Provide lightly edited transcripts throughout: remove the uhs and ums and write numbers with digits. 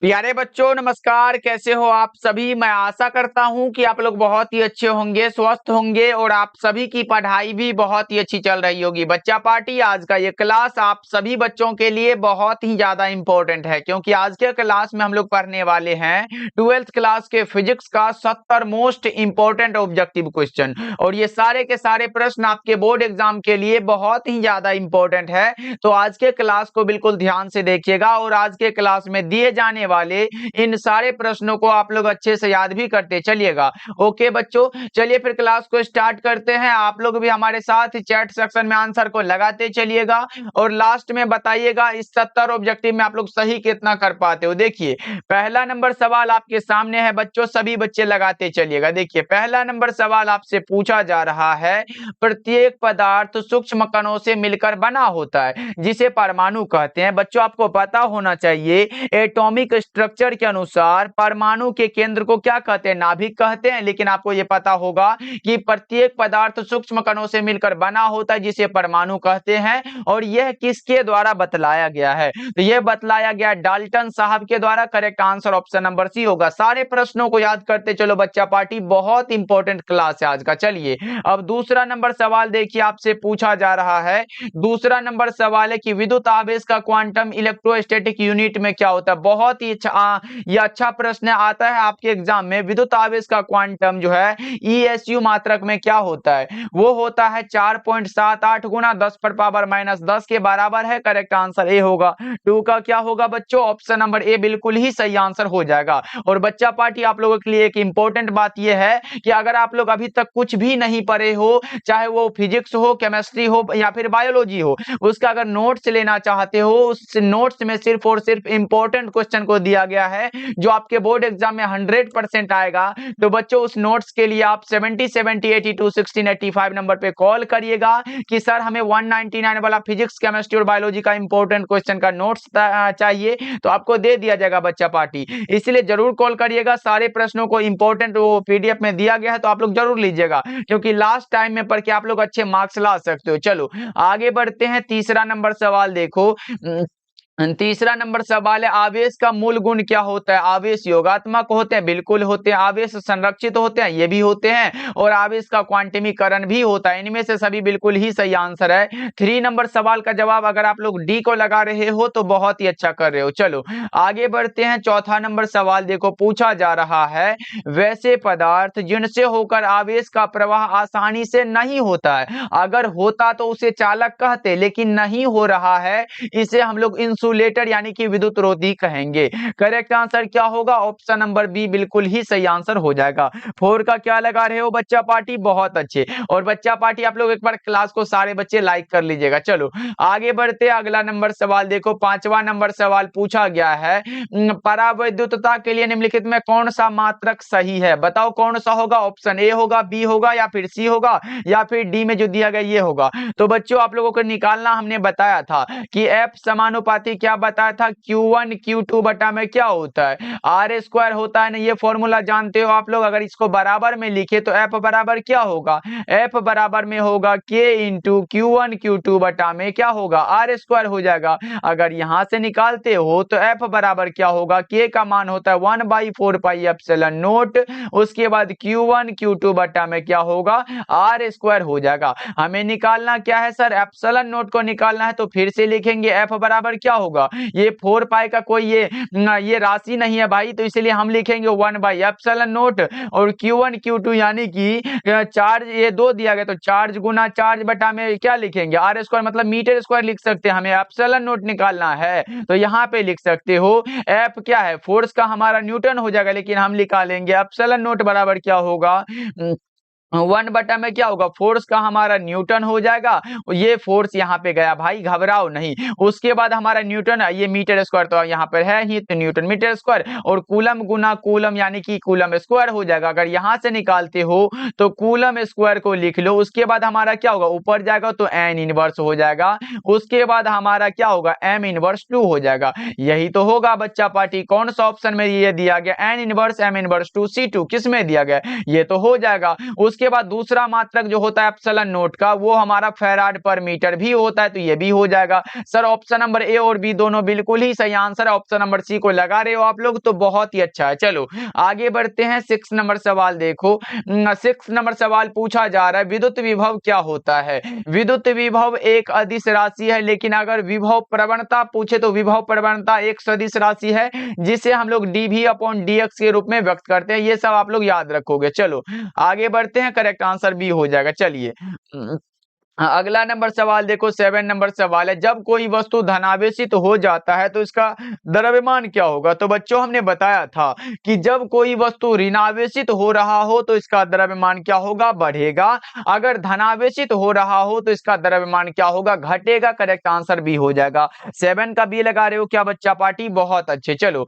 प्यारे बच्चों नमस्कार। कैसे हो आप सभी। मैं आशा करता हूं कि आप लोग बहुत ही अच्छे होंगे, स्वस्थ होंगे और आप सभी की पढ़ाई भी बहुत ही अच्छी चल रही होगी। बच्चा पार्टी आज का ये क्लास आप सभी बच्चों के लिए बहुत ही ज्यादा इंपॉर्टेंट है, क्योंकि आज के क्लास में हम लोग पढ़ने वाले हैं 12th क्लास के फिजिक्स का 70 मोस्ट इंपॉर्टेंट ऑब्जेक्टिव क्वेश्चन। और ये सारे के सारे प्रश्न आपके बोर्ड एग्जाम के लिए बहुत ही ज्यादा इंपॉर्टेंट है। तो आज के क्लास को बिल्कुल ध्यान से देखिएगा और आज के क्लास में दिए जाने वाले इन सारे प्रश्नों को आप लोग अच्छे से याद भी करते चलिएगा। ओके बच्चों, चलिए फिर क्लास को स्टार्ट करते हैं। आप लोग भी हमारे साथ चैट सेक्शन में आंसर को लगाते चलिएगा और लास्ट में बताइएगा इस 70 ऑब्जेक्टिव में आप लोग सही कितना कर पाते हो। देखिए पहला नंबर सवाल आपके सामने है बच्चों, सभी बच्चे लगाते चलिएगा। देखिए पहला नंबर सवाल आपसे पूछा जा रहा है, प्रत्येक पदार्थ सूक्ष्म कणों से मिलकर बना होता है जिसे परमाणु कहते हैं। बच्चों आपको पता होना चाहिए एटॉमिक स्ट्रक्चर के अनुसार परमाणु के केंद्र को क्या कहते हैं, नाभिक कहते हैं। लेकिन आपको यह पता होगा कि प्रत्येक पदार्थ सूक्ष्म कणों से मिलकर बना होता है जिसे परमाणु कहते हैं। और यह किसके द्वारा बतलाया गया है, तो यह बतलाया गया डाल्टन साहब के द्वारा। Correct answer option number C होगा। सारे प्रश्नों को याद करते चलो बच्चा पार्टी, बहुत इंपॉर्टेंट क्लास है आज का। चलिए अब दूसरा नंबर सवाल देखिए आपसे पूछा जा रहा है। दूसरा नंबर सवाल है कि विद्युत आवेश का क्वांटम इलेक्ट्रोस्टैटिक यूनिट में क्या होता है। बहुत ही यह अच्छा प्रश्न आता है आपके एग्जाम में। विद्युत आवेश का क्वांटम जो है ESU मात्रक में क्या होता है, वो होता है 4.78 गुना 10⁻⁻10 के बराबर है। करेक्ट आंसर ए होगा। 2 का क्या होगा बच्चों, ऑप्शन नंबर ए बिल्कुल ही सही आंसर हो जाएगा। और बच्चा पार्टी आप लोगों के लिए एक इंपॉर्टेंट बात यह है कि अगर आप लोग अभी तक कुछ भी नहीं पढ़े हो, चाहे वो फिजिक्स हो, केमिस्ट्री हो या फिर बायोलॉजी हो, उसका अगर नोट्स लेना चाहते हो, उस नोट्स में सिर्फ और सिर्फ इंपॉर्टेंट क्वेश्चन को दिया गया है जो आपके बोर्ड एग्जाम में 100% आएगा। तो बच्चों उस नोट्स के लिए आप 70 70 82 16 85 नंबर पे कॉल करिएगा कि सर हमें 199 वाला फिजिक्स केमिस्ट्री और बायोलॉजी का इंपॉर्टेंट क्वेश्चन का नोट्स चाहिए, तो आपको दे दिया जाएगा बच्चा पार्टी। इसलिए जरूर कॉल करिएगा। सारे प्रश्नों को इंपॉर्टेंट वो PDF में दिया गया है, तो आप लोग जरूर लीजिएगा, क्योंकि लास्ट टाइम में पढ़ के आप लोग अच्छे मार्क्स ला सकते हो। चलो आगे बढ़ते हैं। तीसरा नंबर सवाल देखो। तीसरा नंबर सवाल है, आवेश का मूल गुण क्या होता है। आवेश योगात्मक होते हैं, बिल्कुल होते हैं। आवेश संरक्षित होते हैं, ये भी होते हैं। और आवेश का क्वांटमीकरण भी होता है। इनमें से सभी बिल्कुल ही सही आंसर है। 3 नंबर सवाल का जवाब अगर आप लोग डी को लगा रहे हो तो बहुत ही अच्छा कर रहे हो। चलो आगे बढ़ते हैं। चौथा नंबर सवाल देखो, पूछा जा रहा है, वैसे पदार्थ जिनसे होकर आवेश का प्रवाह आसानी से नहीं होता है, अगर होता तो उसे चालक कहते, लेकिन नहीं हो रहा है, इसे हम लोग इंसुलेटर यानी कि विद्युत रोधी कहेंगे। करेक्ट आंसर क्या होगा, ऑप्शन नंबर बी बिल्कुल ही सही आंसर हो जाएगा। 4 का क्या लगा रहे हो बच्चा पार्टी, बहुत अच्छे। और बच्चा पार्टी आप लोग एक बार क्लास को सारे बच्चे लाइक कर लीजिएगा। चलो आगे बढ़ते, अगला नंबर सवाल देखो। 5वां नंबर सवाल पूछा गया है, परावैद्युतता के लिए निम्नलिखित में कौन सा मात्रक सही है। बताओ कौन सा होगा, ऑप्शन ए होगा, बी होगा या फिर सी होगा या फिर डी में जो दिया गया ये होगा। तो बच्चों आप लोगों को निकालना हमने बताया था कि F समानुपाती क्या बताया था, Q1 Q2 बटा में क्या होता है, R² होता है ना। ये फॉर्मूला जानते हो आप लोग। अगर इसको बराबर में लिखे तो F बराबर क्या होगा, F बराबर में होगा K इंटू Q1 Q2 बटा में क्या होगा, R² हो जाएगा। अगर यहां से निकालते हो तो F बराबर क्या होगा, K का मान होता है 1/4πε0। उसके बाद Q1 Q2 बटा में क्या होगा, R² हो जाएगा। हमें निकालना क्या है सर, ε0 को निकालना है। तो फिर से लिखेंगे F बराबर क्या होगा, ये 4 पाई का कोई ये राशि नहीं है भाई, तो इसलिए हम लिखेंगे 1/ε0। और Q1 Q2 यानी कि चार्ज ये 2 दिया गया, तो चार्ज गुना चार्ज बटा में क्या लिखेंगे, R² मतलब मीटर स्क्वायर लिख सकते हैं। हमें ε0 निकालना है तो यहाँ पे लिख सकते हो F क्या है, फोर्स का हमारा न्यूटन हो जाएगा, लेकिन हम निकालेंगे ε0 बराबर क्या होगा, 1 बटा में क्या होगा, फोर्स का हमारा न्यूटन हो जाएगा। ये फोर्स यहाँ पे गया भाई, घबराओ नहीं। उसके बाद हमारा न्यूटन, ये मीटर स्क्वायर तो यहाँ पर है ही, तो न्यूटन मीटर स्क्वायर, और कूलम गुना कूलम यानी कि कूलम स्क्वायर हो जाएगा। अगर यहाँ से निकालते हो तो कूलम स्क्वायर को लिख लो। उसके बाद हमारा क्या होगा, ऊपर जाएगा तो n इनवर्स हो जाएगा। उसके बाद हमारा क्या होगा, m इनवर्स 2 हो जाएगा। यही तो होगा बच्चा पार्टी। कौन सा ऑप्शन में ये दिया गया, n inverse m inverse 2 C2 किस में दिया गया, ये तो हो जाएगा। उसके उसके बाद दूसरा मात्रक जो होता है एप्सिलॉन नोट का, वो हमारा फैराड पर मीटर भी होता है, तो ये भी हो जाएगा। सर ऑप्शन नंबर ए और बी दोनों बिल्कुल ही सही आंसर है, ऑप्शन नंबर सी को लगा रहे हो आप लोग, तो बहुत ही अच्छा है। चलो आगे बढ़ते हैं। 6 नंबर सवाल देखो। 6 नंबर सवाल पूछा जा रहा है विद्युत विभव क्या होता है। विद्युत विभव एक अदिश राशि है, लेकिन अगर विभव प्रवणता पूछे तो विभव प्रवणता एक सदिश राशि है, जिसे हम लोग dV अपॉन dx के रूप में व्यक्त करते हैं। ये सब आप लोग याद रखोगे। चलो आगे बढ़ते हैं, करेक्ट आंसर बी हो जाएगा। चलिए अगला नंबर सवाल देखो। 7 नंबर सवाल है, जब कोई वस्तु धनावेशित हो जाता है तो इसका द्रव्यमान क्या होगा। तो बच्चों हमने बताया था कि जब कोई वस्तु ऋणावेशित हो रहा हो तो इसका द्रव्यमान क्या होगा, बढ़ेगा। अगर धनावेशित हो रहा हो तो इसका द्रव्यमान क्या होगा, घटेगा। करेक्ट आंसर बी हो जाएगा। 7 का बी लगा रहे हो क्या बच्चा पार्टी, बहुत अच्छे। चलो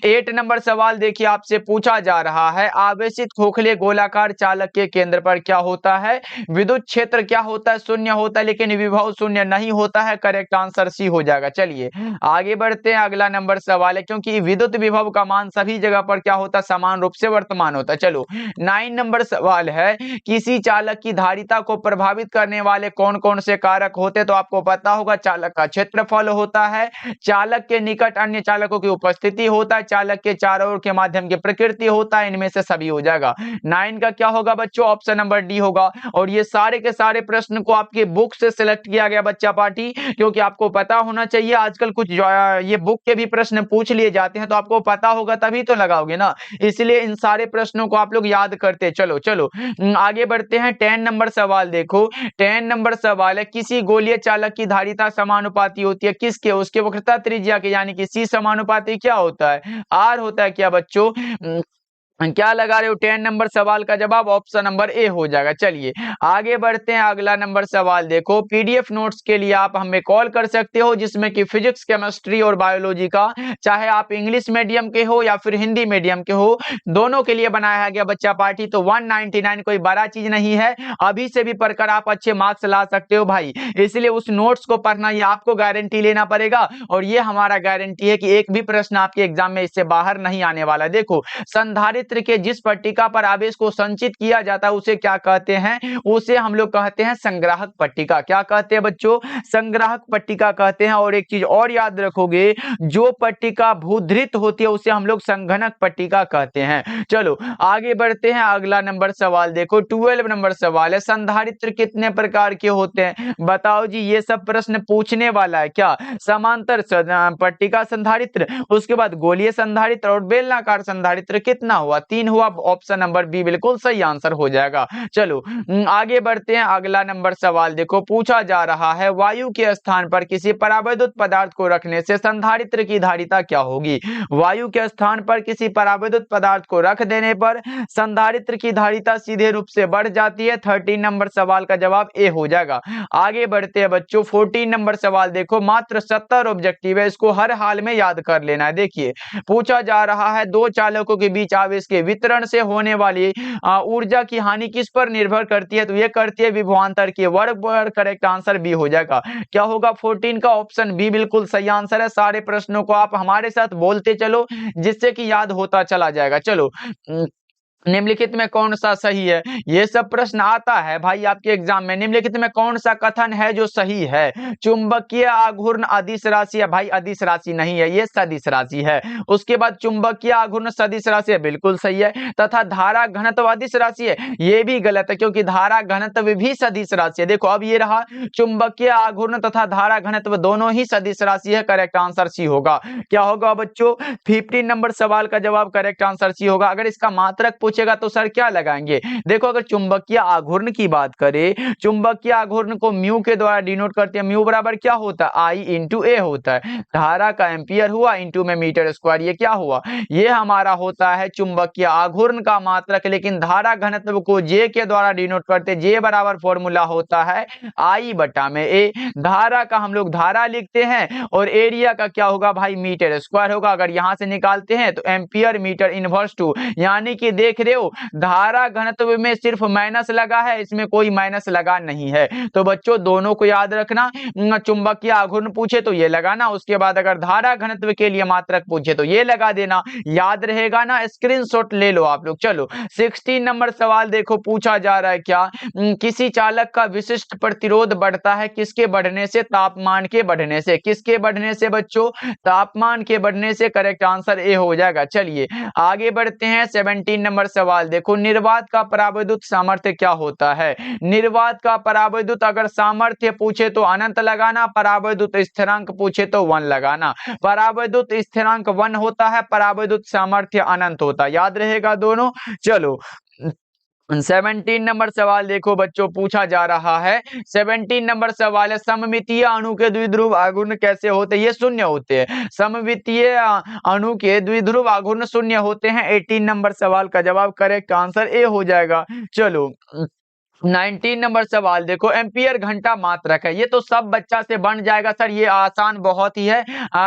8 नंबर सवाल देखिए, आपसे पूछा जा रहा है आवेशित खोखले गोलाकार चालक के केंद्र पर क्या होता है। विद्युत क्षेत्र क्या होता है, शून्य होता है, लेकिन विभव शून्य नहीं होता है। करेक्ट आंसर सी हो जाएगा। चलिए आगे बढ़ते हैं। अगला नंबर सवाल है, क्योंकि विद्युत विभव का मान सभी जगह पर क्या होता है, समान रूप से वर्तमान होता है। चलो 9 नंबर सवाल है, किसी चालक की धारिता को प्रभावित करने वाले कौन कौन से कारक होते हैं। तो आपको पता होगा चालक का क्षेत्रफल होता है, चालक के निकट अन्य चालकों की उपस्थिति होता है, चालक के चारों ओर के माध्यम की प्रकृति होता है। इनमें से सभी हो जाएगा। 9 का क्या होगा बच्चों, ऑप्शन नंबर डी होगा। और ये सारे के सारे प्रश्न को आपके बुक से सिलेक्ट किया गया बच्चा पार्टी, क्योंकि आपको पता होना चाहिए आजकल कुछ ये बुक के भी प्रश्न पूछ लिए जाते हैं, तो आपको पता होगा तभी तो लगाओगे ना, इसलिए इन सारे प्रश्नों को आप लोग याद करते। चलो चलो आगे बढ़ते हैं। 10 नंबर सवाल देखो। 10 नंबर सवाल है, किसी गोलीय चालक की धारिता समानुपाती होती है किसके, उसके वक्रता त्रिज्या के, यानी कि सी समानुपाती क्या होता है, आर होता है क्या बच्चों। क्या लगा रहे हो, 10 नंबर सवाल का जवाब ऑप्शन नंबर ए हो जाएगा। चलिए आगे बढ़ते हैं। अगला नंबर सवाल देखो। पीडीएफ नोट्स के लिए आप हमें कॉल कर सकते हो, जिसमें कि फिजिक्स, केमिस्ट्री और बायोलॉजी का, चाहे आप इंग्लिश मीडियम के हो या फिर हिंदी मीडियम के हो, दोनों के लिए बनाया गया बच्चा पार्टी। तो 199 कोई बड़ा चीज नहीं है, अभी से भी पढ़कर आप अच्छे मार्क्स ला सकते हो भाई। इसलिए उस नोट्स को पढ़ना, ये आपको गारंटी लेना पड़ेगा, और ये हमारा गारंटी है कि एक भी प्रश्न आपके एग्जाम में इससे बाहर नहीं आने वाला। देखो संधारित्र के जिस पट्टिका पर आवेश को संचित किया जाता है उसे क्या कहते हैं, उसे हम लोग कहते हैं संग्राहक पट्टिका। क्या कहते हैं बच्चों, संग्राहक पट्टिका कहते हैं। और एक चीज और याद रखोगे, जो पट्टिका भूधृत होती है उसे हम लोग संघनक पट्टिका कहते हैं। चलो आगे बढ़ते हैं। अगला नंबर सवाल देखो। 12 नंबर सवाल है, संधारित्र कितने प्रकार के होते हैं, बताओ जी। ये सब प्रश्न पूछने वाला है क्या, समांतर पट्टिका संधारित्र, उसके बाद गोलीय संधारित्र और बेलनाकार संधारित्र, कितना हुआ, 3 हुआ। ऑप्शन नंबर बी बिल्कुल सही आंसर हो जाएगा। चलो आगे बढ़ते हैं। अगला नंबर सवाल देखो। पूछा जा रहा है वायु के स्थान पर किसी परावैद्युत पदार्थ को रखने से संधारित्र की धारिता क्या होगी। वायु के स्थान पर किसी परावैद्युत पदार्थ को रख देने पर संधारित्र की धारिता सीधे रूप से बढ़ जाती है। 13 नंबर सवाल का जवाब ए हो जाएगा। आगे बढ़ते हैं बच्चों। 14 नंबर सवाल देखो। मात्र 70 ऑब्जेक्टिव है, इसको हर हाल में याद कर लेना है। देखिए पूछा जा रहा है दो चालकों के बीच आवेश के वितरण से होने वाली ऊर्जा की हानि किस पर निर्भर करती है। तो ये करती है विभवांतर के वर्ग पर। करेक्ट आंसर बी हो जाएगा। क्या होगा 14 का, ऑप्शन बी बिल्कुल सही आंसर है। सारे प्रश्नों को आप हमारे साथ बोलते चलो, जिससे कि याद होता चला जाएगा। चलो निम्नलिखित में कौन सा सही है, ये सब प्रश्न आता है भाई आपके एग्जाम में। निम्नलिखित में कौन सा कथन है जो सही है। चुंबकीय आघूर्ण अदिश राशि है, भाई अदिश राशि नहीं है, ये सदिश राशि है। उसके बाद चुंबकीय आघूर्ण सदिश राशि है, बिल्कुल सही है। तथा धारा घनत्व अदिश राशि है, ये भी गलत है, क्योंकि धारा घनत्व भी सदिश राशि है। देखो अब ये रहा, चुंबकीय आघूर्ण तथा धारा घनत्व दोनों ही सदिश राशि है। करेक्ट आंसर सी होगा। क्या होगा बच्चों, 15 नंबर सवाल का जवाब करेक्ट आंसर सी होगा। अगर इसका मात्रक पूछेगा तो सर क्या लगाएंगे। देखो अगर चुंबकीय आघूर्ण की बात करें, चुंबकीय आघूर्ण को म्यू के द्वारा डिनोट करते हैं। म्यू बराबर क्या होता है, आई इंटू ए होता है। धारा का एम्पियर हुआ, इंटू में मीटर स्क्वायर, ये क्या हुआ, ये हमारा होता है चुंबकीय आघूर्ण का मात्रक। लेकिन धारा घनत्व को जे के द्वारा डिनोट करते हैं। जे बराबर फॉर्मूला होता है आई बटा में ए। धारा का हम लोग धारा लिखते हैं, और एरिया का क्या होगा भाई, मीटर स्क्वायर होगा। अगर यहां से निकालते हैं तो एम्पियर मीटर इनवर्स टू, यानी कि देख देख रहे हो धारा घनत्व में सिर्फ माइनस लगा है, इसमें कोई माइनस लगा नहीं है। तो बच्चों दोनों को याद रखना, चुंबकीय आघूर्ण पूछे तो ये लगाना, उसके बाद अगर धारा घनत्व के लिए मात्रक पूछे तो ये लगा देना, याद रहेगा ना, स्क्रीनशॉट ले लो आप लोग। चलो 16 नंबर सवाल देखो, पूछा जा रहा है क्या, किसी चालक का विशिष्ट प्रतिरोध बढ़ता है किसके बढ़ने से, तापमान के बढ़ने से। किसके बढ़ने से बच्चों, तापमान के बढ़ने से। करेक्ट आंसर ए हो जाएगा। चलिए आगे बढ़ते हैं, 17 नंबर सवाल देखो, निर्वात का परावैद्युत सामर्थ्य क्या होता है। निर्वात का परावैद्युत अगर सामर्थ्य पूछे तो अनंत लगाना, परावैद्युत स्थिरांक पूछे तो 1 लगाना। परावैद्युत स्थिरांक 1 होता है, परावैद्युत सामर्थ्य अनंत होता है, याद रहेगा दोनों। चलो 17 नंबर सवाल देखो बच्चों, पूछा जा रहा है 17 नंबर सवाल है, सममितीय अणु के द्विध्रुव आघूर्ण कैसे होते हैं। ये शून्य होते हैं, सममितीय अणु के द्विध्रुव आघूर्ण शून्य होते हैं। 18 नंबर सवाल का जवाब करेक्ट आंसर ए हो जाएगा। चलो 19 नंबर सवाल देखो, एम्पियर घंटा मात्रक है। ये तो सब बच्चा से बन जाएगा सर, ये आसान बहुत ही है।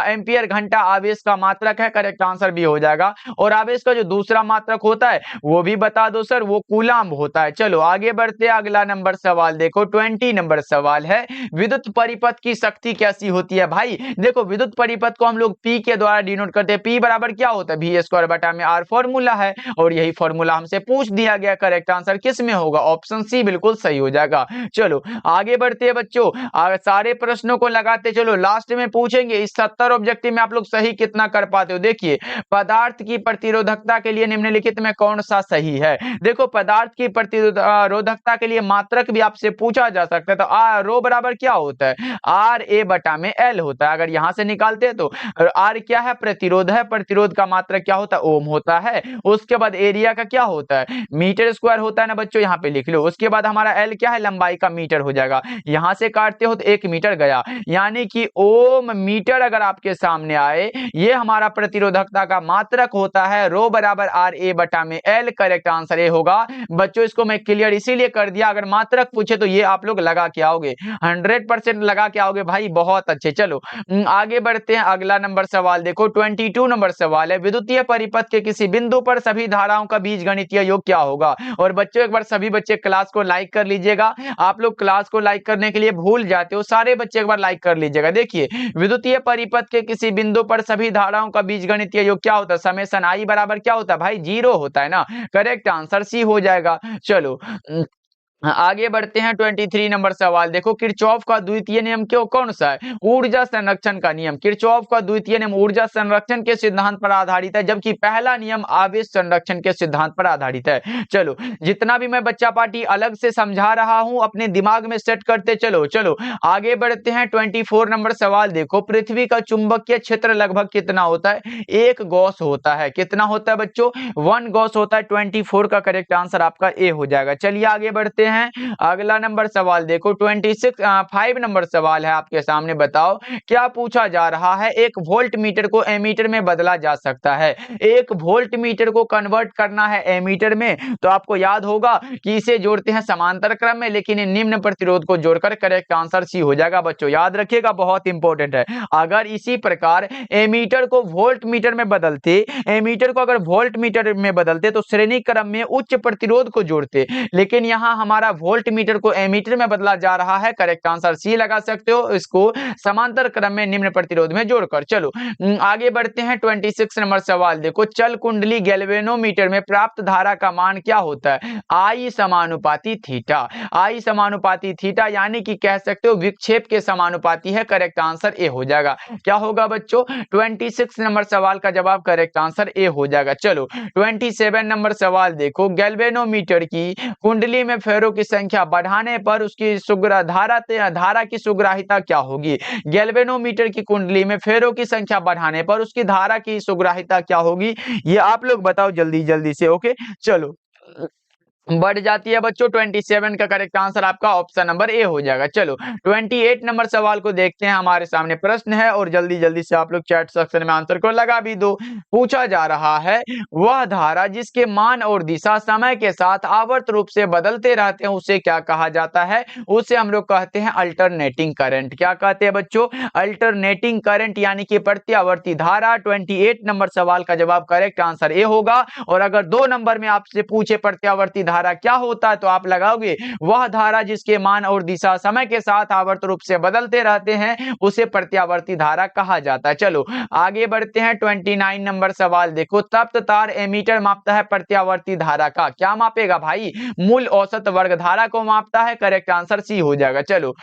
एम्पियर घंटा आवेश का मात्रक है, करेक्ट आंसर भी हो जाएगा। और आवेश का जो दूसरा मात्रक होता है वो भी बता दो सर, वो कूलाम्ब होता है। चलो आगे बढ़ते हैं, अगला नंबर सवाल देखो 20 नंबर सवाल है, विद्युत परिपथ की शक्ति कैसी होती है। भाई देखो विद्युत परिपथ को हम लोग पी के द्वारा डिनोट करते हैं। पी बराबर क्या होता है, वी स्क्वायर बटा में आर फॉर्मूला है, और यही फॉर्मूला हमसे पूछ दिया गया। करेक्ट आंसर किस में होगा, ऑप्शन सी बिल्कुल सही हो जाएगा। चलो आगे बढ़ते हैं बच्चों, सारे प्रश्नों को लगाते चलो, लास्ट में पूछेंगे इस 70 ऑब्जेक्टिव में आप लोग सही कितना कर पाते हो। देखिए पदार्थ की प्रतिरोधकता के लिए निम्नलिखित में कौन सा सही है। देखो पदार्थ की प्रतिरोधकता के लिए मात्रक भी आपसे पूछा जा सकता है, तो रो बराबर क्या होता है, आर ए बटा में एल होता है। अगर यहां से निकालते हैं तो आर क्या है, प्रतिरोध है, प्रतिरोध का मात्रक क्या होता है, ओम होता है। उसके बाद एरिया का क्या होता है, मीटर स्क्वायर होता है ना बच्चों, यहाँ पे लिख लो। उसके बाद हमारा एल क्या है, लंबाई का मीटर हो जाएगा। यहां से काटते हो तो 1 मीटर गया, यानी कि ओम मीटर अगर आपके सामने आए, ये हमारा प्रतिरोधकता का मात्रक होता है। रो बराबर आर ए बटा में एल, करेक्ट आंसर ए होगा। बच्चों इसको मैं क्लियर इसीलिए कर दिया, अगर मात्रक पूछे तो ये आप लोग लगा के आओगे, 100% लगा के आओगे भाई, बहुत अच्छे। चलो आगे बढ़ते हैं, अगला नंबर सवाल देखो 22 नंबर सवाल है, विद्युतीय परिपथ के किसी बिंदु पर सभी धाराओं का बीजगणितीय योग क्या होगा। और बच्चों एक बार सभी बच्चे क्लास को लाइक कर लीजिएगा, आप लोग क्लास को लाइक करने के लिए भूल जाते हो, सारे बच्चे एक बार लाइक कर लीजिएगा। देखिए विद्युतीय परिपथ के किसी बिंदु पर सभी धाराओं का बीजगणितीय योग क्या होता है, समेशन आई बराबर क्या होता है भाई, 0 होता है ना, करेक्ट आंसर सी हो जाएगा। चलो आगे बढ़ते हैं 23 नंबर सवाल देखो, किरचॉफ का द्वितीय नियम क्यों कौन सा है, ऊर्जा संरक्षण का नियम। किरचॉफ का द्वितीय नियम ऊर्जा संरक्षण के सिद्धांत पर आधारित है, जबकि पहला नियम आवेश संरक्षण के सिद्धांत पर आधारित है। चलो जितना भी मैं बच्चा पार्टी अलग से समझा रहा हूं अपने दिमाग में सेट करते चलो। चलो आगे बढ़ते हैं 24 नंबर सवाल देखो, पृथ्वी का चुंबकीय क्षेत्र लगभग कितना होता है, 1 गॉस होता है। कितना होता है बच्चों, 1 गॉस होता है। 24 का करेक्ट आंसर आपका ए हो जाएगा। चलिए आगे बढ़ते हैं, अगला नंबर सवाल देखो 5 नंबर सवाल है आपके सामने, बताओ क्या पूछा जा रहा है, एक वोल्ट मीटर को एमीटर में बदला जा सकता है। एक वोल्ट मीटर को कन्वर्ट करना है एमीटर में, तो आपको याद होगा कि इसे जोड़ते हैं समांतर क्रम में, लेकिन निम्न प्रतिरोध को जोड़कर, करेक्ट आंसर सी हो जाएगा। बच्चों याद रखिएगा, बहुत इंपॉर्टेंट है। अगर इसी प्रकार एमीटर को वोल्ट मीटर में बदलते, एमीटर को अगर वोल्ट मीटर में बदलते तो श्रेणी क्रम में उच्च प्रतिरोध को जोड़ते, लेकिन यहां हमारा वोल्ट मीटर को एमीटर में बदला जा रहा है, करेक्ट आंसर सी लगा सकते हो, इसको समांतर क्रम में निम्न प्रतिरोध में जोड़कर। चलो आगे बढ़ते हैं 26 नंबर सवाल देखो, चल कुंडली गैल्वेनोमीटर में प्राप्त धारा का मान क्या होता है, आई समानुपाती थीटा। आई समानुपाती थीटा यानी कि कह सकते हो विक्षेप के समानुपाती है, करेक्ट आंसर ए हो जाएगा। क्या होगा बच्चों, 26 नंबर सवाल का जवाब करेक्ट आंसर ए हो जाएगा। चलो 27 नंबर सवाल देखो, गैल्वेनोमीटर की कुंडली में फेरों की संख्या बढ़ाने पर उसकी धारा की सुग्राहिता क्या होगी। गैल्वेनोमीटर की कुंडली में फेरों की संख्या बढ़ाने पर उसकी धारा की सुग्राहिता क्या होगी, ये आप लोग बताओ जल्दी जल्दी से। ओके चलो बढ़ जाती है बच्चों। 27 का करेक्ट आंसर आपका ऑप्शन नंबर ए हो जाएगा। चलो 28 नंबर सवाल को देखते हैं। हमारे सामने प्रश्न है और जल्दी जल्दी से आप लोग चैट सेक्शन में आंसर को लगा भी दो। पूछा जा रहा है, वह धारा जिसके मान और दिशा समय के साथ आवर्त रूप से बदलते रहते हैं उसे क्या कहा जाता है? उसे हम लोग कहते हैं अल्टरनेटिंग करंट। क्या कहते हैं बच्चों? अल्टरनेटिंग करंट यानी कि प्रत्यावर्ती धारा। 28 नंबर सवाल का जवाब करेक्ट आंसर ए होगा। और अगर 2 नंबर में आपसे पूछे प्रत्यावर्ती धारा क्या होता है तो आप लगाओगे, वह धारा जिसके मान और दिशा समय के साथ आवर्त रूप से बदलते रहते हैं उसे प्रत्यावर्ती धारा कहा जाता है। चलो आगे बढ़ते हैं। 29 नंबर सवाल देखो, तप्त तार एमीटर मापता है प्रत्यावर्ती धारा का। क्या मापेगा भाई? मूल औसत वर्ग धारा को मापता है। करेक्ट आंसर सी हो जाएगा। चलो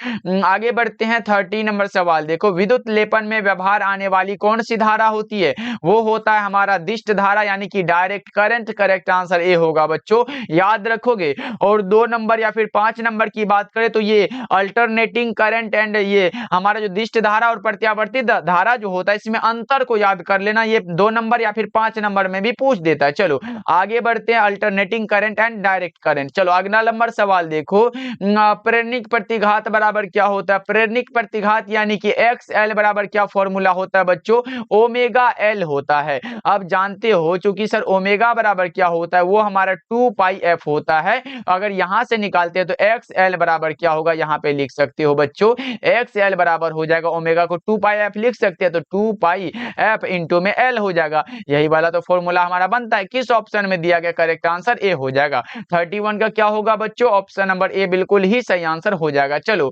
आगे बढ़ते हैं। 30 नंबर सवाल देखो, विद्युत लेपन में व्यवहार आने वाली कौन सी धारा होती है? वो होता है हमारा दिष्ट धारा यानी कि direct current. Correct answer A होगा बच्चों, याद रखोगे। और 2 नंबर या फिर 5 नंबर की बात करें तो ये अल्टरनेटिंग करंट एंड ये हमारा जो दिष्ट धारा और प्रत्यावर्ती धारा जो होता है इसमें अंतर को याद कर लेना। ये 2 नंबर या फिर 5 नंबर में भी पूछ देता है। चलो आगे बढ़ते हैं। Alternating current and direct current. चलो अगला नंबर सवाल देखो, प्रेरणिक प्रतिघात बराबर क्या होता है? प्रेरणिक प्रतिघात यानी कि एक्स एल बराबर क्या फॉर्मूला होता है बच्चों? ओमेगा एल होता है। अब जानते हो चूंकि सर ओमेगा बराबर क्या होता है, वो हमारा 2 पाई एफ होता है। अगर यहां से निकालते हैं तो एक्स एल बराबर क्या होगा, यहां पे लिख सकते हो बच्चों, एक्स एल बराबर हो जाएगा, ओमेगा को 2 पाई एफ लिख सकते हैं तो 2 पाई एफ इंटू में एल हो जाएगा। यही वाला तो फॉर्मूला हमारा बनता है। किस ऑप्शन में दिया गया? करेक्ट आंसर ए हो जाएगा। 31 का क्या होगा बच्चों? ऑप्शन नंबर ए बिल्कुल ही सही आंसर हो जाएगा। चलो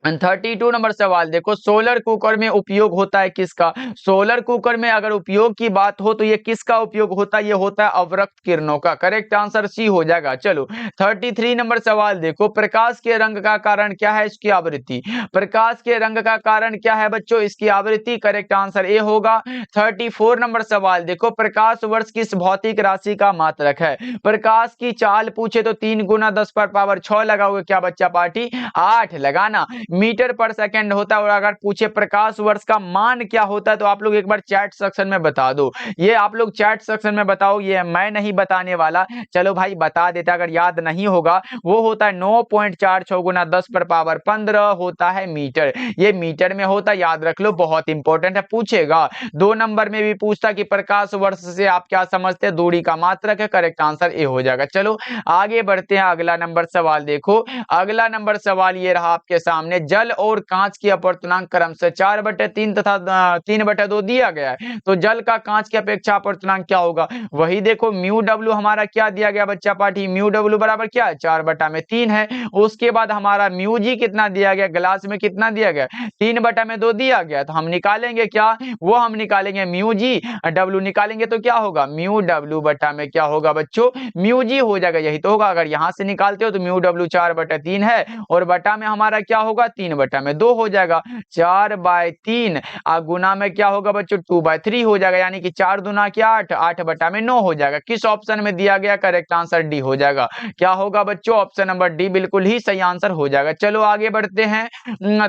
32 नंबर सवाल देखो, सोलर कुकर में उपयोग होता है किसका? सोलर कुकर में अगर उपयोग की बात हो तो ये किसका उपयोग होता है? ये होता है अवरक्त किरणों का। करेक्ट आंसर सी हो जाएगा। चलो 33 नंबर सवाल देखो, प्रकाश के रंग का कारण क्या है? इसकी आवृत्ति। प्रकाश के रंग का कारण क्या है बच्चों? इसकी आवृत्ति। करेक्ट आंसर ए होगा। 34 नंबर सवाल देखो, प्रकाश वर्ष किस भौतिक राशि का मात्रक है? प्रकाश की चाल पूछे तो 3 गुना 10 पर पावर 6 लगाओगे क्या बच्चा पार्टी? 8 लगाना। मीटर पर सेकंड होता है। और अगर पूछे प्रकाश वर्ष का मान क्या होता है तो आप लोग एक बार चैट सेक्शन में बता दो। ये आप लोग चैट सेक्शन में बताओ, ये मैं नहीं बताने वाला। चलो भाई बता देता अगर याद नहीं होगा। वो होता है 9.46 गुना 10 पर पावर 15 होता है मीटर। ये मीटर में होता है, याद रख लो, बहुत इंपॉर्टेंट है, पूछेगा। 2 नंबर में भी पूछता कि प्रकाश वर्ष से आप क्या समझते हैं? दूरी का मात्रक है। करेक्ट आंसर ए हो जाएगा। चलो आगे बढ़ते हैं। अगला नंबर सवाल देखो, अगला नंबर सवाल ये रहा आपके सामने, जल और कांच की अपवर्तनांक क्रम से 4/3 तथा 3/2 दिया गया है तो जल का कांच की अपेक्षा अपवर्तनांक क्या होगा? वही देखो म्यू डब्ल्यू हमारा क्या दिया गया बच्चा पार्टी? म्यू डब्ल्यू बराबर क्या है? 4/3 है। उसके बाद हमारा म्यू जी कितना दिया गया? ग्लास में कितना दिया गया? 3/2 दिया गया। तो हम निकालेंगे क्या? वो हम निकालेंगे म्यू जी, डब्ल्यू निकालेंगे तो क्या होगा? म्यू डब्ल्यू बटा में क्या होगा बच्चों? म्यू जी हो जाएगा। यही तो होगा। अगर यहां से निकालते हो तो म्यू डब्ल्यू 4/3 है और बटा में हमारा क्या होगा? 3/2 हो जाएगा। 4/3 गुना में क्या होगा बच्चों? 2/3 हो जाएगा। यानी कि 4 दूना क्या 8, 8/9 हो जाएगा। किस ऑप्शन में दिया गया? करेक्ट आंसर डी हो जाएगा। क्या होगा बच्चों? ऑप्शन नंबर डी बिल्कुल ही सही आंसर हो जाएगा। चलो आगे बढ़ते हैं।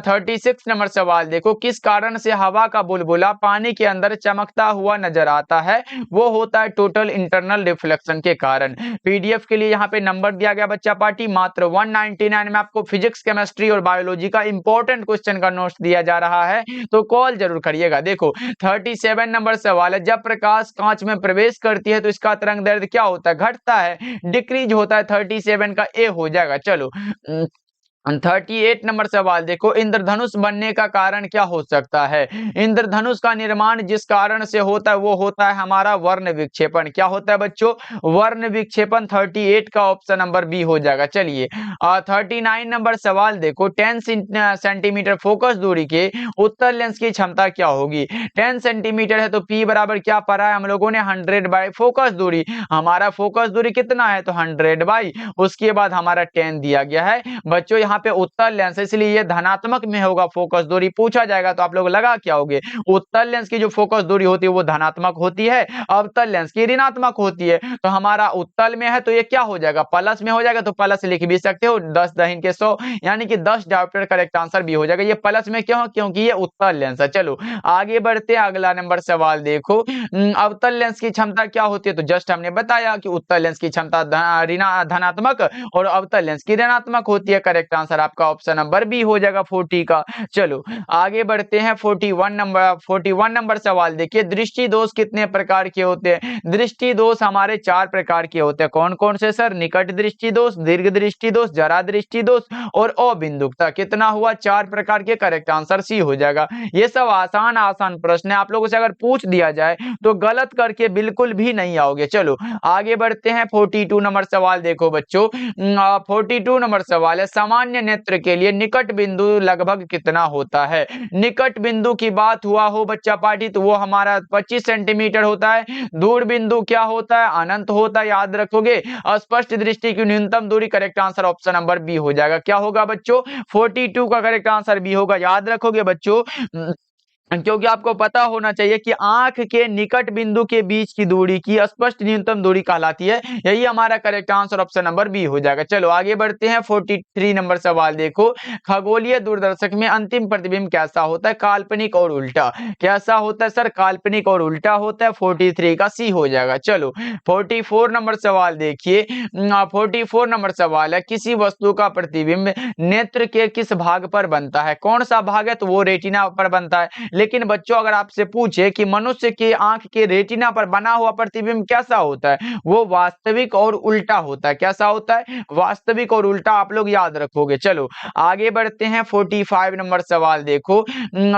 36 नंबर सवाल देखो, किस कारण से हवा का बुलबुला पानी के अंदर चमकता हुआ नजर आता है? वो होता है टोटल इंटरनल रिफ्लेक्शन के कारण। पीडीएफ के लिए यहाँ पे नंबर दिया गया बच्चा पार्टी मात्र 199 में। आपको फिजिक्स, केमिस्ट्री और बायोलॉजी का इंपॉर्टेंट क्वेश्चन का नोट्स दिया जा रहा है तो कॉल जरूर करिएगा। देखो 37 नंबर सवाल है, जब प्रकाश कांच में प्रवेश करती है तो इसका तरंग दैर्ध्य क्या होता है? घटता है, डिक्रीज होता है। 37 का ए हो जाएगा। चलो 38 नंबर सवाल देखो, इंद्रधनुष बनने का कारण क्या हो सकता है? इंद्रधनुष का निर्माण जिस कारण से होता है वो होता है हमारा वर्ण विक्षेपण। क्या होता है बच्चों? वर्ण विक्षेपण। 38 का ऑप्शन नंबर बी हो जाएगा। चलिए 39 नंबर सवाल देखो, 10 सेंटीमीटर फोकस दूरी के उत्तर लेंस की क्षमता क्या होगी? 10 सेंटीमीटर है तो पी बराबर क्या पढ़ा है हम लोगों ने? 100 बाई फोकस दूरी। हमारा फोकस दूरी कितना है? तो 100 बाई, उसके बाद हमारा 10 दिया गया है बच्चों। यहाँ पे उत्तल लेंस, इसलिए ये धनात्मक में होगा फोकस दूरी। पूछा जाएगा तो आप लोग लगा क्या होगे, उत्तल लेंस की जो फोकस दूरी होती है वो धनात्मक होती है, अवतल लेंस की ऋणात्मक होती है। तो हमारा उत्तल में है तो ये क्या हो जाएगा, प्लस में हो जाएगा, तो प्लस लिख भी सकते हो, 10 दहीन के 100 यानी कि 10 डायोप्टर करेक्ट आंसर भी हो जाएगा। ये प्लस में क्यों, क्योंकि ये उत्तल लेंस है। चलो आगे बढ़ते हैं, अगला नंबर सवाल देखो। अवतल लेंस की क्षमता क्या होती है, तो जस्ट हमने बताया कि उत्तल लेंस की क्षमता धनात्मक और अवतल लेंस की ऋणात्मक होती है। करेक्ट आंसर आपका ऑप्शन नंबर बी हो जाएगा 40 का। चलो आगे बढ़ते हैं, 41 नंबर सवाल देखिए। दृष्टि दोष कितने प्रकार के होते हैं, दृष्टि दोष हमारे 4 प्रकार के होते हैं। कौन कौन से सर, निकट दृष्टि दोष, दीर्घ दृष्टि दोष, जरा दृष्टि दोष और अबिंदुकता। कितना हुआ, 4 प्रकार के। करेक्ट आंसर सी हो जाएगा। ये सब आसान आसान प्रश्न है, आप लोगों से अगर पूछ दिया जाए तो गलत करके बिल्कुल भी नहीं आओगे। चलो आगे बढ़ते हैं, 42 नंबर सवाल देखो बच्चों। 42 नंबर सवाल है, सामान्य नेत्र के लिए निकट बिंदु लगभग कितना होता है। निकट बिंदु की बात हुआ हो बच्चा पार्टी तो वो हमारा 25 सेंटीमीटर होता है। दूर बिंदु क्या होता है, अनंत होता है, याद रखोगे। स्पष्ट दृष्टि की न्यूनतम दूरी, correct answer option number B हो जाएगा। क्या होगा बच्चों, 42 का करेक्ट आंसर बी होगा। याद रखोगे बच्चों, क्योंकि आपको पता होना चाहिए कि आंख के निकट बिंदु के बीच की दूरी की स्पष्ट न्यूनतम दूरी कहलाती है। यही हमारा correct answer option number B हो जाएगा। चलो आगे बढ़ते हैं, 43 नंबर सवाल देखो। खगोलीय दूरदर्शक में अंतिम प्रतिबिंब कैसा होता है, काल्पनिक और उल्टा। कैसा होता है सर, काल्पनिक और उल्टा होता है। 43 का सी हो जाएगा। चलो 44 नंबर सवाल देखिए। 44 नंबर सवाल है, किसी वस्तु का प्रतिबिंब नेत्र के किस भाग पर बनता है। कौन सा भाग है, तो वो रेटिना पर बनता है। लेकिन बच्चों अगर आपसे पूछे कि मनुष्य की आंख के रेटिना पर बना हुआ प्रतिबिंब कैसा होता है, वो वास्तविक और उल्टा होता है। कैसा होता है, वास्तविक और उल्टा, आप लोग याद रखोगे। चलो आगे बढ़ते हैं, 45 नंबर सवाल देखो।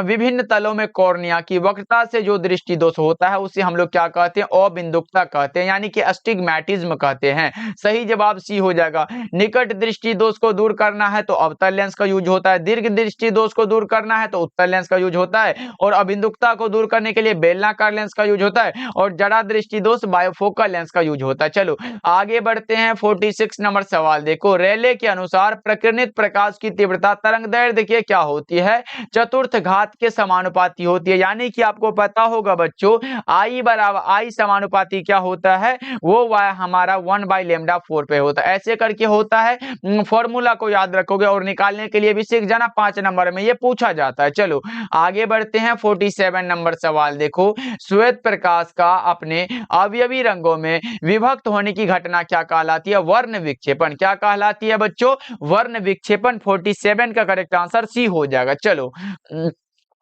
विभिन्न तलों में कॉर्निया की वक्रता से जो दृष्टि दोष होता है उसे हम लोग क्या कहते हैं, अबिंदुकता कहते हैं, यानी कि अस्टिग्मैटिज्म कहते हैं। सही जवाब सी हो जाएगा। निकट दृष्टि दोष को दूर करना है तो अवतल लेंस का यूज होता है, दीर्घ दृष्टि दोष को दूर करना है तो उत्तल लेंस का यूज होता है, और अबिंदुकता को दूर करने के लिए बेलनाकार लेंस का यूज होता है, और जड़ा दृष्टि दोष बायोफोकल लेंस का यूज होता है। चलो आगे बढ़ते हैं, 46 नंबर सवाल देखो। रेले के अनुसार प्रकीर्णित प्रकाश की तीव्रता तरंगदैर्घ्य देखिए क्या होती है, चतुर्थ घात के समानुपाती होती है। यानी कि आपको पता होगा बच्चों, आई बराबर आई समानुपाती क्या होता है, वो हमारा 1/λ4 पे होता है। ऐसे करके होता है, फॉर्मूला को याद रखोगे और निकालने के लिए भी सीख जाना, 5 नंबर में ये पूछा जाता है। चलो आगे बढ़ते हैं, 47 नंबर सवाल देखो। श्वेत प्रकाश का अपने अवयवी रंगों में विभक्त होने की घटना क्या कहलाती है, वर्ण विक्षेपण। क्या कहलाती है बच्चों, वर्ण विक्षेपण। 47 का करेक्ट आंसर सी हो जाएगा। चलो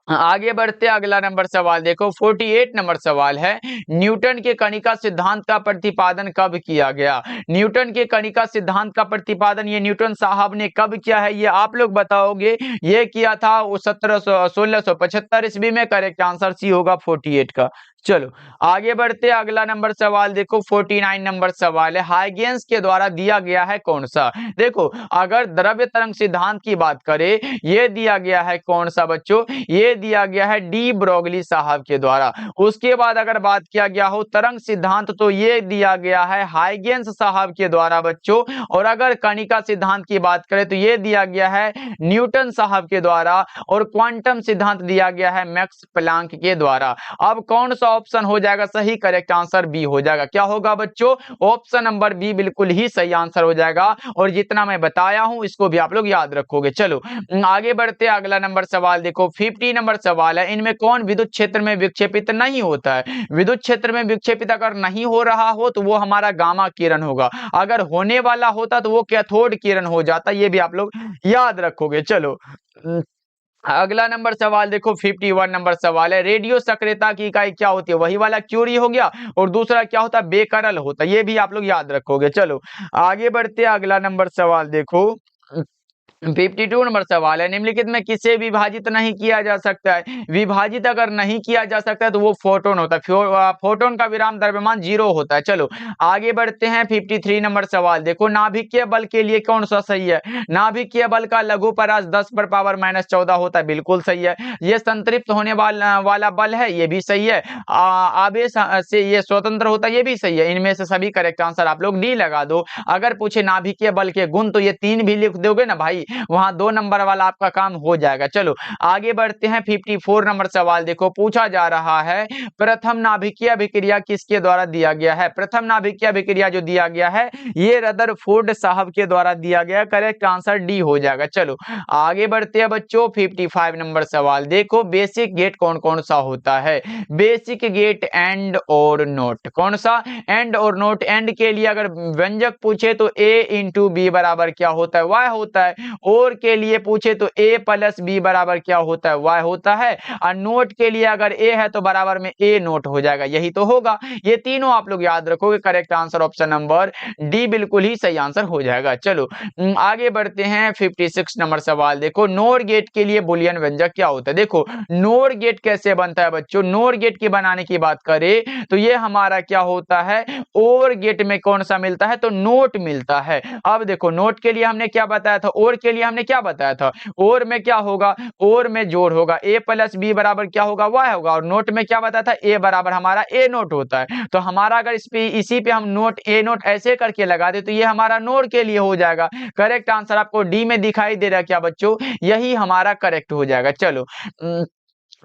आगे बढ़ते अगला नंबर सवाल देखो। 48 नंबर सवाल है, न्यूटन के कणिका सिद्धांत का प्रतिपादन कब किया गया। न्यूटन के कणिका सिद्धांत का प्रतिपादन ये न्यूटन साहब ने कब किया है, ये आप लोग बताओगे। ये किया था 1675 ईस्वी में। करेक्ट आंसर सी होगा 48 का। चलो आगे बढ़ते अगला नंबर सवाल देखो। 49 नंबर सवाल है, हाइगेंस के द्वारा दिया गया है कौन सा। देखो अगर द्रव्य तरंग सिद्धांत की बात करें, ये दिया गया है कौन सा बच्चों, ये दिया गया है डी ब्रोगली साहब के द्वारा। उसके बाद अगर बात किया गया हो तरंग सिद्धांत, तो ये दिया गया है हाइगेंस साहब के द्वारा बच्चों। और अगर कणिका सिद्धांत की बात करें तो ये दिया गया है न्यूटन साहब के द्वारा, और क्वांटम सिद्धांत दिया गया है मैक्स प्लांक के द्वारा। अब कौन सा ऑप्शन हो जाएगा सही, करेक्ट आंसर बी हो जाएगा। क्या होगा बच्चों, ऑप्शन नंबर बी बिल्कुल ही सही आंसर हो जाएगा। और जितना मैं बताया हूं इसको भी आप लोग याद रखोगे। चलो आगे बढ़ते अगला नंबर सवाल देखो। 50 नंबर सवाल है, इनमें कौन विद्युत क्षेत्र में विक्षेपित नहीं होता है। विद्युत क्षेत्र में विक्षेपित अगर नहीं हो रहा हो तो वो हमारा गामा किरण होगा, अगर होने वाला होता तो वो कैथोड किरण हो जाता। ये भी आप लोग याद रखोगे। चलो अगला नंबर सवाल देखो। 51 नंबर सवाल है, रेडियो सक्रियता की इकाई क्या होती है। वही वाला क्यूरी हो गया, और दूसरा क्या होता है, बेकरल होता है। ये भी आप लोग याद रखोगे। चलो आगे बढ़ते अगला नंबर सवाल देखो। 52 नंबर सवाल है, निम्नलिखित में किसे विभाजित नहीं किया जा सकता है। विभाजित अगर नहीं किया जा सकता है तो वो फोटोन होता है। फोटोन का विराम द्रव्यमान 0 होता है। चलो आगे बढ़ते हैं। 53 नंबर सवाल देखो, नाभिकीय बल के लिए कौन सा सही है। नाभिकीय बल का लघुपरास 10⁻14 होता है, बिल्कुल सही है। ये संतृप्त होने वाला बल है, ये भी सही है। आवेश से ये स्वतंत्र होता है, ये भी सही है। इनमें से सभी करेक्ट आंसर आप लोग डी लगा दो। अगर पूछे नाभिकीय बल के गुण तो ये 3 भी लिख दोगे ना भाई, वहां 2 नंबर वाला आपका काम हो जाएगा। चलो आगे बढ़ते हैं। 54 नंबर सवाल देखो, पूछा जा रहा है प्रथम नाभिकीय अभिक्रिया किसके द्वारा दिया गया है। प्रथम नाभिकीय अभिक्रिया जो दिया गया है ये रदरफोर्ड साहब के द्वारा दिया गया। करेक्ट आंसर डी हो जाएगा। चलो आगे बढ़ते हैं बच्चों। 55 नंबर सवाल देखो, बेसिक गेट कौन कौन सा होता है। बेसिक गेट एंड और नोट। कौन सा? एंड और नोट। एंड के लिए अगर व्यंजक पूछे तो a इंटू बी बराबर क्या होता है? y होता है। और के लिए पूछे तो a प्लस बी बराबर क्या होता है? y होता है। और नोट के लिए अगर a है तो बराबर में a नोट हो जाएगा। यही तो होगा। ये तीनों आप लोग याद रखोगे। Correct answer option number D बिल्कुल ही सही आंसर हो जाएगा। चलो आगे बढ़ते हैं। 56 नंबर सवाल देखो, नोर गेट के लिए बुलियन व्यंजक क्या होता है। देखो नोर गेट कैसे बनता है बच्चों। नोर गेट की बनाने की बात करें तो ये हमारा क्या होता है, और गेट में कौन सा मिलता है तो नोट मिलता है। अब देखो नोट के लिए हमने क्या बताया था, और के लिए हमने क्या बताया था। और में क्या होगा, और में जोड़ होगा। a प्लस बी बराबर क्या होगा, y होगा। और नोट में क्या बताया था, a बराबर हमारा a नोट होता है। तो हमारा अगर इसी पे हम नोट a नोट ऐसे करके लगा दे तो ये हमारा नोट के लिए हो जाएगा। करेक्ट आंसर आपको डी में दिखाई दे रहा है क्या बच्चों? यही हमारा करेक्ट हो जाएगा। चलो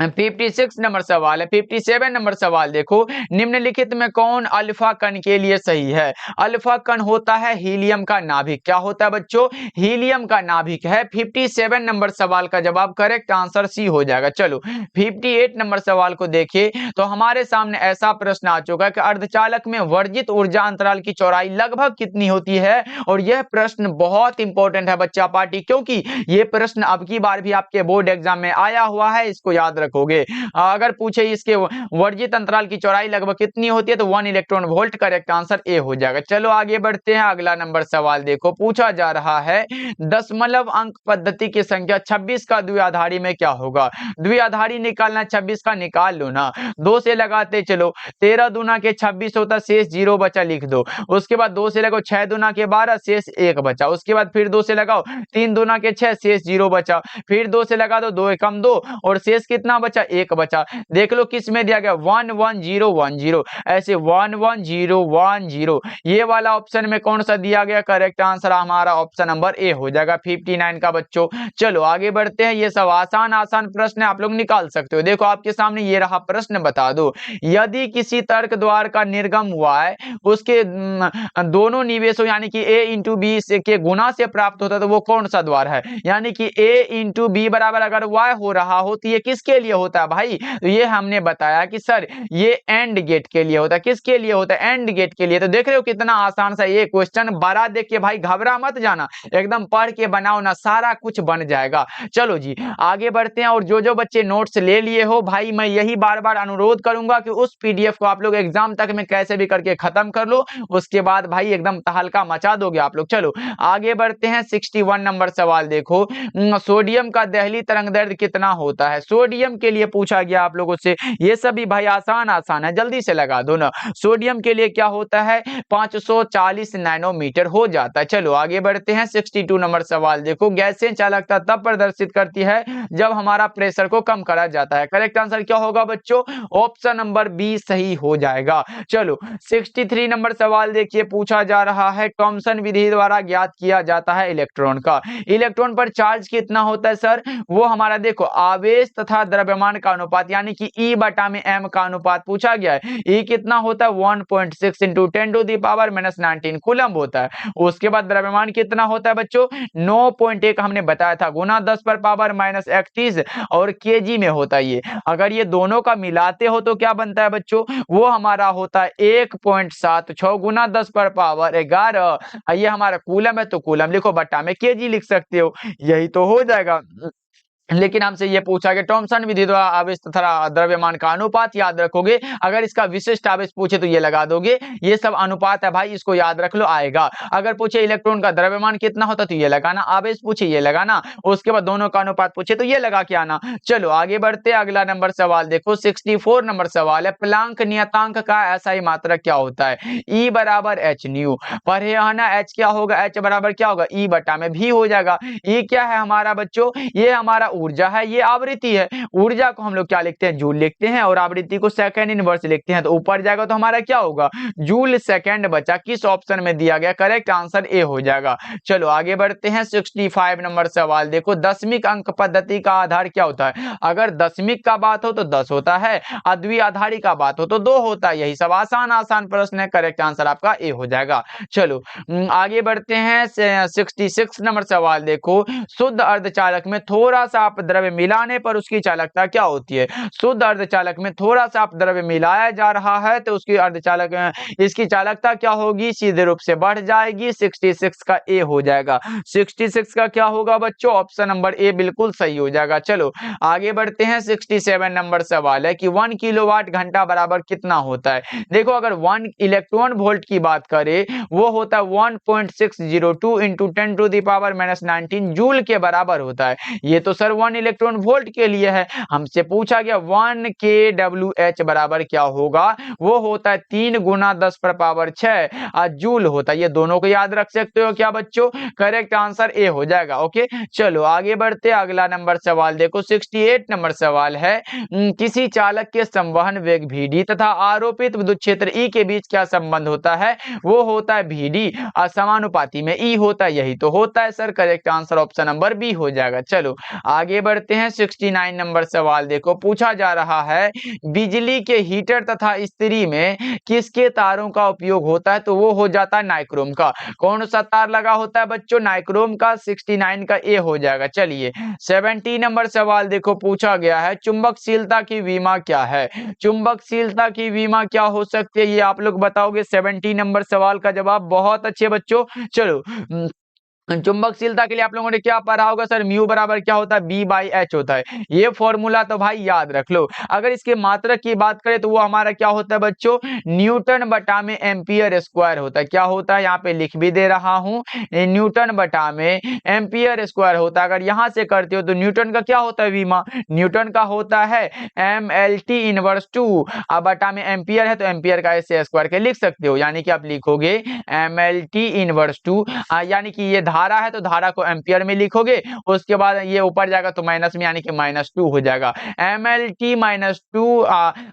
56 नंबर सवाल है। 57 नंबर सवाल देखो, निम्नलिखित में कौन अल्फा कण के लिए सही है। अल्फा कण होता है हीलियम का नाभिक। क्या होता है बच्चों? हीलियम का नाभिक है। 57 नंबर सवाल का जवाब करेक्ट आंसर सी हो जाएगा। चलो 58 नंबर सवाल को देखिए तो हमारे सामने ऐसा प्रश्न आ चुका है कि अर्धचालक में वर्जित ऊर्जा अंतराल की चौड़ाई लगभग कितनी होती है। और यह प्रश्न बहुत इंपॉर्टेंट है बच्चा पार्टी, क्योंकि यह प्रश्न अब की बार भी आपके बोर्ड एग्जाम में आया हुआ है। इसको याद रखोगे। अगर पूछे इसके वर्जित अंतराल की चौड़ाई लगभग कितनी होती है तो 1 electron volt. Correct answer A हो जाएगा। चलो आगे बढ़ते हैं। अगला नंबर सवाल देखो, पूछा जा रहा है दशमलव अंक पद्धति की संख्या 26 का द्विआधारी में क्या होगा। द्विआधारी निकालना, 26 का निकाल लो ना। 2 से लगाते चलो, 13 दूना के 26 होता, शेष 0 बचा, लिख दो। उसके बाद 2 से लगाओ, 6 दूना के 12, शेष 1 बचा। उसके बाद फिर 2 से लगाओ, 3 दूना के 6, शेष 0 बचा। फिर 2 से लगा दो, 2 एकम 2, और शेष कितना बचा, 1 बचा। देख लो किस में दिया गया, 1 1 0 1 0। ऐसे 1 1 0 1 0, ये वाला ऑप्शन में कौन सा दिया गया। करेक्ट आंसर हमारा ऑप्शन नंबर ए हो जाएगा 59 का बच्चों। चलो आगे बढ़ते हैं। ये सब आसान आसान प्रश्न आप लोग निकाल सकते हो। देखो आपके सामने ये रहा प्रश्न, बता दो यदि किसी तर्क द्वार का निर्गम हुआ है उसके दोनों निवेशों यानी कि a इंटू बी के गुना से प्राप्त होता है तो वो कौन सा द्वार है। यानी कि a इंटू बी बराबर अगर y हो रहा हो तो ये किसके लिए होता है भाई। तो ये हमने बताया कि सर ये एंड गेट के लिए होता है। किसके लिए होता है, एंड गेट के लिए। तो देख रहे हो कितना आसान सा ये क्वेश्चन। बड़ा देख के भाई घबरा मत जाना, एकदम पढ़ के बनाओ ना, सारा कुछ बन जाएगा। चलो जी आगे बढ़ते हैं। और जो बच्चे नोट्स ले लिए हो भाई, मैं यही बार बार अनुरोध करूंगा कि उस पीडीएफ को आप लोग एग्जाम तक में कैसे भी करके खत्म कर लो। उसके बाद भाई एकदम तहलका मचा दोगे आप लोग। चलो आगे बढ़ते हैं। 61 नंबर सवाल देखो, सोडियम का दहली तरंग दैर्ध्य कितना होता है। सोडियम के लिए पूछा गया आप लोगों से। ये सभी भाई आसान आसान है, जल्दी से लगा दो ना। सोडियम के लिए क्या होता है, 540 नैनोमीटर हो जाता है। चलो आगे बढ़ते हैं। 62 नंबर सवाल देखो, गैसीय चालकता तब प्रदर्शित करती है जब हमारा प्रेशर को कम करा जाता है। करेक्ट आंसर क्या होगा बच्चों, ऑप्शन नंबर बी सही हो जाएगा। चलो 63 नंबर सवाल देखिए, पूछा जा रहा है थॉमसन विधि द्वारा ज्ञात किया जाता है इलेक्ट्रॉन का। इलेक्ट्रॉन पर चार्ज कितना होता है सर, वो हमारा देखो आवेश तथा द्रव्यमान का अनुपात यानी कि E बटा में m का अनुपात पूछा गया है। E कितना होता है 1.6 into 10 to the power -19 coulomb होता है। उसके बाद द्रव्यमान कितना होता है बच्चों 9.1 हमने बताया था, गुना 10 पर पावर -31 और केजी में होता है। ये अगर ये दोनों का मिलाते हो तो क्या बनता है बच्चों, वो हमारा होता है 1.76 गुना 10 पर पावर 11। ये हमारा कूलम है तो कूलम लिखो, बट्टा में केजी लिख सकते हो, यही तो हो जाएगा। लेकिन हमसे ये पूछा कि थॉमसन विधि द्वारा आवेश तथा द्रव्यमान का अनुपात याद रखोगे। अगर इसका विशिष्ट आवेश पूछे तो ये लगा दोगे। ये सब अनुपात है भाई, इसको याद रख लो, आएगा। अगर पूछे इलेक्ट्रॉन का द्रव्यमान कितना होता तो ये लगाना, आवेश पूछे ये लगाना, उसके बाद दोनों का अनुपात पूछे तो ये लगा के आना। चलो आगे बढ़ते, अगला नंबर सवाल देखो 64 नंबर सवाल है, प्लांक नियतांक का ऐसा मात्रक क्या होता है। E बराबर एच न्यू, पढ़े है ना, एच क्या होगा, एच बराबर क्या होगा E बटा में भी हो जाएगा। E क्या है हमारा बच्चों, ये हमारा ऊर्जा है, ये आवृत्ति है। ऊर्जा को हम लोग क्या लिखते हैं, जूल लिखते हैं, और आवृत्ति को सेकंड इनवर्स लिखते हैं। तो ऊपर जाएगा तो हमारा क्या होगा, जूल सेकंड बचा। किस ऑप्शन में दिया गया, करेक्ट आंसर ए हो जाएगा। चलो आगे बढ़ते हैं। 65 नंबर सवाल देखो, दशमिक अंक पद्धति का आधार क्या होता है। अगर दशमिक का बात हो तो 10 होता है, द्विआधारी का बात हो तो 2 होता है। यही सब आसान आसान प्रश्न है, करेक्ट आंसर आपका ए हो जाएगा। चलो आगे बढ़ते हैं। 66 नंबर सवाल देखो, शुद्ध अर्धचालक में थोड़ा सा आप द्रव्य मिलाने पर उसकी चालकता क्या होती है। शुद्ध अर्धचालक में थोड़ा सा आप द्रव्य मिलाया जा रहा है तो उसकी इसकी चालकता क्या होगी, सीधे रूप से बढ़ जाएगी। 66 का ए हो जाएगा। 66 का क्या होगा बच्चों, ऑप्शन नंबर ए बिल्कुल सही हो जाएगा। चलो आगे बढ़ते हैं। 67 नंबर सवाल है कि 1 किलोवाट घंटा बराबर कितना होता है। देखो अगर 1 इलेक्ट्रॉन वोल्ट की बात करें, वो होता है 1.602 इंटू 10⁻⁻19 जूल के बराबर होता है। ये तो सर 1 इलेक्ट्रॉन वोल्ट के लिए है। हमसे पूछा गया 1 kWh बराबर क्या होगा, वो होता है 3 गुना 10⁻6 जूल होता है। ये दोनों को याद रख सकते हो क्या बच्चों, करेक्ट आंसर ए हो जाएगा। ओके चलो आगे बढ़ते, अगला नंबर सवाल देखो। 68 नंबर सवाल है, किसी चालक के संवहन वेग vd तथा आरोपित विद्युत क्षेत्र E के बीच क्या संबंध होता है, वो होता है vd समानुपाती में E होता है। यही तो होता है sir, correct answer option number B हो जाएगा। चलो आगे बढ़ते हैं। 69 नंबर सवाल देखो, पूछा जा रहा है बिजली के हीटर तथा इस्त्री में किसके तारों का उपयोग होता है, तो वो हो जाता है नाइक्रोम का। कौन सा तार लगा होता है बच्चों, नाइक्रोम का। 69 का ए हो जाएगा। चलिए 70 नंबर सवाल देखो, पूछा गया है चुंबकशीलता की विमा क्या है। चुंबकशीलता की विमा क्या हो सकती है, ये आप लोग बताओगे। 70 नंबर सवाल का जवाब बहुत अच्छे बच्चों। चलो चुंबकशीलता के लिए आप लोगों ने क्या पढ़ा होगा सर, म्यू बराबर क्या होता है, B/H होता है। ये फॉर्मूला तो भाई याद रख लो। अगर इसके मात्रक की बात करें तो वो हमारा क्या होता है बच्चों, न्यूटन बटा में एम्पियर स्क्वायर होता है। क्या होता है, यहाँ पे लिख भी दे रहा हूँ, न्यूटन बटा में एम्पियर स्क्वायर होता है। अगर यहाँ से करते हो तो न्यूटन का क्या होता है विमा, न्यूटन का होता है MLT इनवर्स 2 बटा में एम्पियर है तो एम्पियर का ऐसे स्क्वायर के लिख सकते हो। यानी कि आप लिखोगे MLT इनवर्स 2, यानी कि ये धारा है तो धारा को एम्पियर में लिखोगे, उसके बाद ये ऊपर जाएगा तो माइनस में, यानी कि -2 हो जाएगा। MLT -2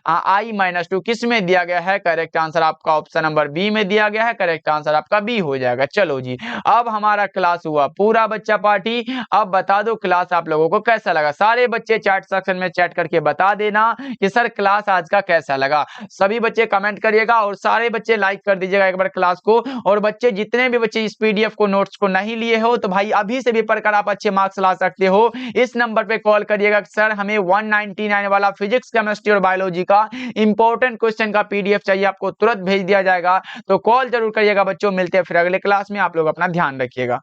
I-2 किस में दिया गया है, करेक्ट आंसर आपका ऑप्शन नंबर बी में दिया गया है। करेक्ट आंसर आपका बी हो जाएगा। चलो जी अब हमारा क्लास हुआ पूरा बच्चा पार्टी। अब बता दो क्लास आप लोगों को कैसा लगा। सारे बच्चे चैट सेक्शन में चैट करके बता देना कि सर क्लास आज का कैसा लगा। सभी बच्चे कमेंट करिएगा और सारे बच्चे लाइक कर दीजिएगा एक बार क्लास को। और बच्चे जितने भी बच्चे इस PDF को नोट्स को नहीं लिए हो तो भाई अभी से भी पढ़कर आप अच्छे मार्क्स ला सकते हो। इस नंबर पे कॉल करिएगा सर हमें 199 वाला फिजिक्स केमिस्ट्री और बायोलॉजी का इंपॉर्टेंट क्वेश्चन का PDF चाहिए, आपको तुरंत भेज दिया जाएगा। तो कॉल जरूर करिएगा बच्चों। मिलते हैं फिर अगले क्लास में, आप लोग अपना ध्यान रखिएगा।